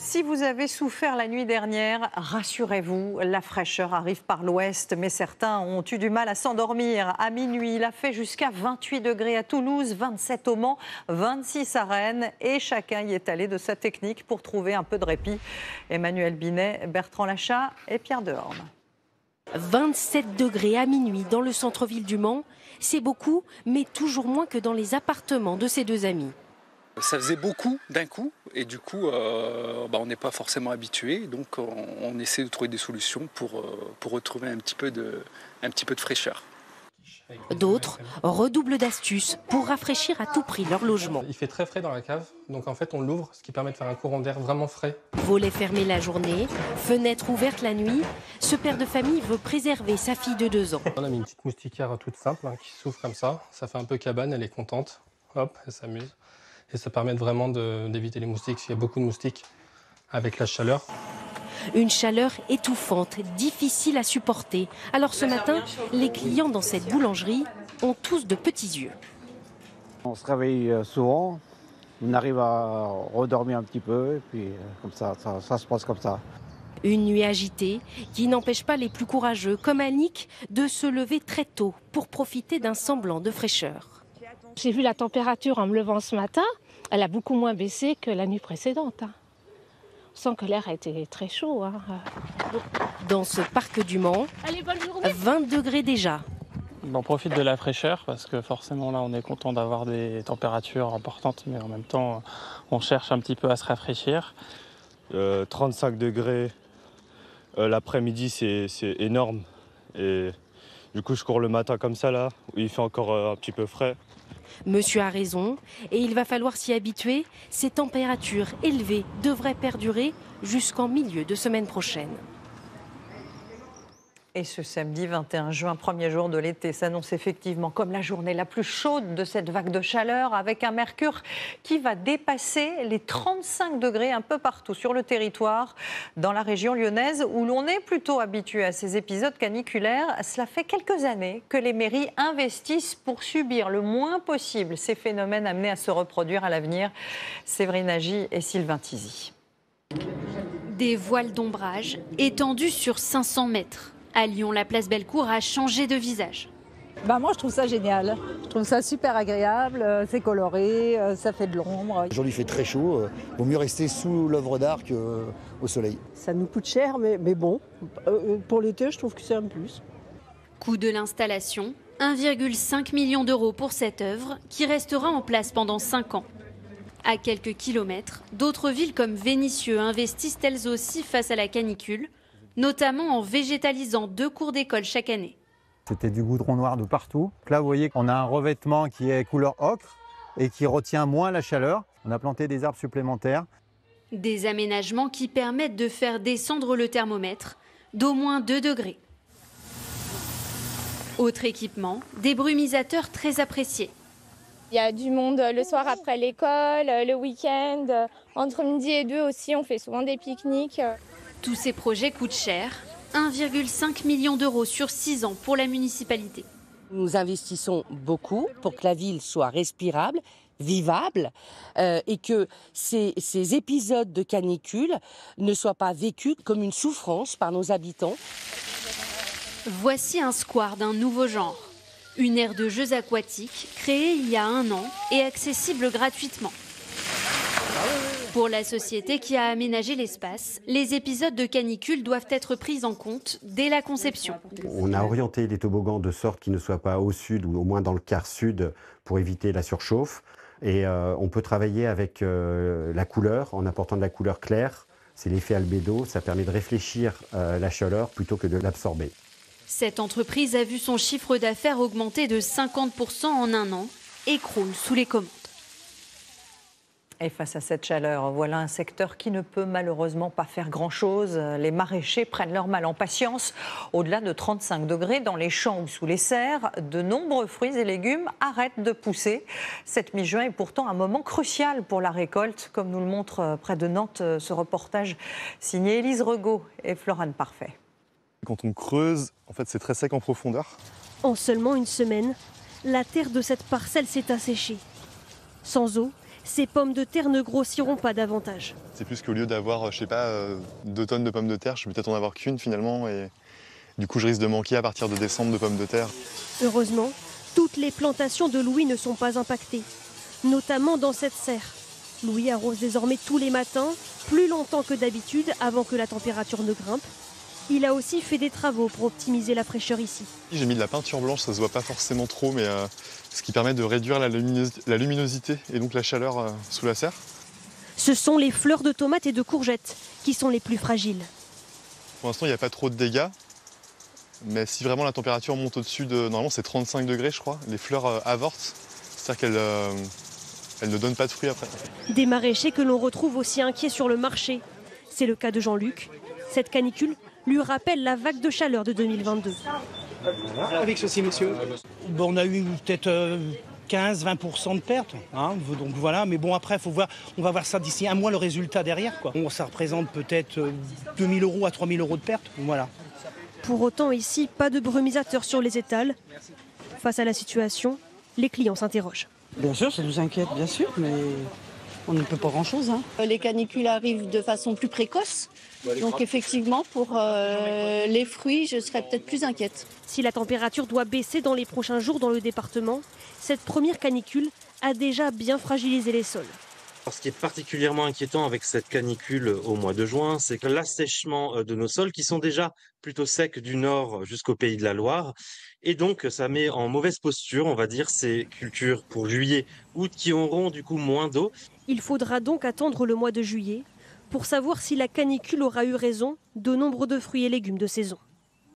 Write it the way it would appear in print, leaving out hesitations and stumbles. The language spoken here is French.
Si vous avez souffert la nuit dernière, rassurez-vous, la fraîcheur arrive par l'ouest, mais certains ont eu du mal à s'endormir. À minuit, il a fait jusqu'à 28 degrés à Toulouse, 27 au Mans, 26 à Rennes, et chacun y est allé de sa technique pour trouver un peu de répit. Emmanuel Binet, Bertrand Lachat et Pierre Dehorne. 27 degrés à minuit dans le centre-ville du Mans, c'est beaucoup, mais toujours moins que dans les appartements de ces deux amis. Ça faisait beaucoup d'un coup et du coup on n'est pas forcément habitué, donc on essaie de trouver des solutions pour retrouver un petit peu de fraîcheur. D'autres redoublent d'astuces pour rafraîchir à tout prix leur logement. Il fait très frais dans la cave, donc en fait on l'ouvre, ce qui permet de faire un courant d'air vraiment frais. Volets fermés la journée, fenêtres ouvertes la nuit, ce père de famille veut préserver sa fille de 2 ans. On a mis une petite moustiquaire toute simple qui s'ouvre comme ça fait un peu cabane, elle est contente, hop, elle s'amuse. Et ça permet vraiment d'éviter les moustiques, parce qu'il y a beaucoup de moustiques avec la chaleur. Une chaleur étouffante, difficile à supporter. Alors ce matin, les clients dans cette boulangerie ont tous de petits yeux. On se réveille souvent, on arrive à redormir un petit peu, et puis comme ça se passe comme ça. Une nuit agitée qui n'empêche pas les plus courageux, comme Annick, de se lever très tôt pour profiter d'un semblant de fraîcheur. J'ai vu la température en me levant ce matin, elle a beaucoup moins baissé que la nuit précédente. On sent que l'air a été très chaud. Dans ce parc du Mans, 20 degrés déjà. On profite de la fraîcheur parce que forcément là on est content d'avoir des températures importantes, mais en même temps on cherche un petit peu à se rafraîchir. 35 degrés l'après-midi c'est énorme et du coup je cours le matin comme ça là où il fait encore un petit peu frais. Monsieur a raison et il va falloir s'y habituer. Ces températures élevées devraient perdurer jusqu'en milieu de semaine prochaine. Et ce samedi 21 juin, premier jour de l'été, s'annonce effectivement comme la journée la plus chaude de cette vague de chaleur, avec un mercure qui va dépasser les 35 degrés un peu partout sur le territoire. Dans la région lyonnaise, où l'on est plutôt habitué à ces épisodes caniculaires, cela fait quelques années que les mairies investissent pour subir le moins possible ces phénomènes amenés à se reproduire à l'avenir. Séverine Agi et Sylvain Tizy. Des voiles d'ombrage étendus sur 500 mètres. À Lyon, la place Bellecour a changé de visage. Moi, je trouve ça génial. Je trouve ça super agréable, c'est coloré, ça fait de l'ombre. Aujourd'hui, il fait très chaud. Vaut mieux rester sous l'œuvre d'art qu'au soleil. Ça nous coûte cher, mais bon, pour l'été, je trouve que c'est un plus. Coût de l'installation, 1,5 million d'euros pour cette œuvre qui restera en place pendant 5 ans. À quelques kilomètres, d'autres villes comme Vénissieux investissent elles aussi face à la canicule, notamment en végétalisant 2 cours d'école chaque année. C'était du goudron noir de partout. Là, vous voyez qu'on a un revêtement qui est couleur ocre et qui retient moins la chaleur. On a planté des arbres supplémentaires. Des aménagements qui permettent de faire descendre le thermomètre d'au moins 2 degrés. Autre équipement, des brumisateurs très appréciés. Il y a du monde le soir après l'école, le week-end. Entre midi et 2 aussi, on fait souvent des pique-niques. Tous ces projets coûtent cher, 1,5 million d'euros sur 6 ans pour la municipalité. Nous investissons beaucoup pour que la ville soit respirable, vivable et que ces épisodes de canicule ne soient pas vécus comme une souffrance par nos habitants. Voici un square d'un nouveau genre. Une aire de jeux aquatiques créée il y a 1 an et accessible gratuitement. Pour la société qui a aménagé l'espace, les épisodes de canicule doivent être pris en compte dès la conception. On a orienté les toboggans de sorte qu'ils ne soient pas au sud ou au moins dans le quart sud pour éviter la surchauffe. Et on peut travailler avec la couleur en apportant de la couleur claire. C'est l'effet albédo, ça permet de réfléchir la chaleur plutôt que de l'absorber. Cette entreprise a vu son chiffre d'affaires augmenter de 50% en 1 an et croule sous les commandes. Et face à cette chaleur, voilà un secteur qui ne peut malheureusement pas faire grand-chose. Les maraîchers prennent leur mal en patience. Au-delà de 35 degrés, dans les champs ou sous les serres, de nombreux fruits et légumes arrêtent de pousser. Cette mi-juin est pourtant un moment crucial pour la récolte, comme nous le montre près de Nantes ce reportage signé Élise Regaud et Florane Parfait. Quand on creuse, en fait, c'est très sec en profondeur. En seulement une semaine, la terre de cette parcelle s'est asséchée. Sans eau, ces pommes de terre ne grossiront pas davantage. C'est plus qu'au lieu d'avoir, je sais pas, 2 tonnes de pommes de terre, je vais peut-être en avoir qu'une finalement. Et du coup, je risque de manquer à partir de décembre de pommes de terre. Heureusement, toutes les plantations de Louis ne sont pas impactées, notamment dans cette serre. Louis arrose désormais tous les matins, plus longtemps que d'habitude, avant que la température ne grimpe. Il a aussi fait des travaux pour optimiser la fraîcheur ici. J'ai mis de la peinture blanche, ça se voit pas forcément trop, mais ce qui permet de réduire la luminosité et donc la chaleur sous la serre. Ce sont les fleurs de tomates et de courgettes qui sont les plus fragiles. Pour l'instant, il n'y a pas trop de dégâts, mais si vraiment la température monte au-dessus de, normalement c'est 35 degrés je crois, les fleurs avortent, c'est-à-dire qu'elles ne donnent pas de fruits après. Des maraîchers que l'on retrouve aussi inquiets sur le marché. C'est le cas de Jean-Luc. Cette canicule lui rappelle la vague de chaleur de 2022. Avec ceci, monsieur. Bon, on a eu peut-être 15-20% de pertes. Hein, donc voilà, mais bon, après, on va voir ça d'ici un mois, le résultat derrière, quoi. Bon, ça représente peut-être 2 000 € à 3 000 € de pertes. Voilà. Pour autant, ici, pas de brumisateurs sur les étals. Face à la situation, les clients s'interrogent. Bien sûr, ça nous inquiète, bien sûr, mais on ne peut pas grand-chose. Hein. Les canicules arrivent de façon plus précoce. Donc effectivement, pour les fruits, je serais peut-être plus inquiète. Si la température doit baisser dans les prochains jours dans le département, cette première canicule a déjà bien fragilisé les sols. Ce qui est particulièrement inquiétant avec cette canicule au mois de juin, c'est que l'assèchement de nos sols, qui sont déjà plutôt secs du nord jusqu'au Pays de la Loire, et donc ça met en mauvaise posture, on va dire, ces cultures pour juillet, août, qui auront du coup moins d'eau. Il faudra donc attendre le mois de juillet pour savoir si la canicule aura eu raison de nombre de fruits et légumes de saison.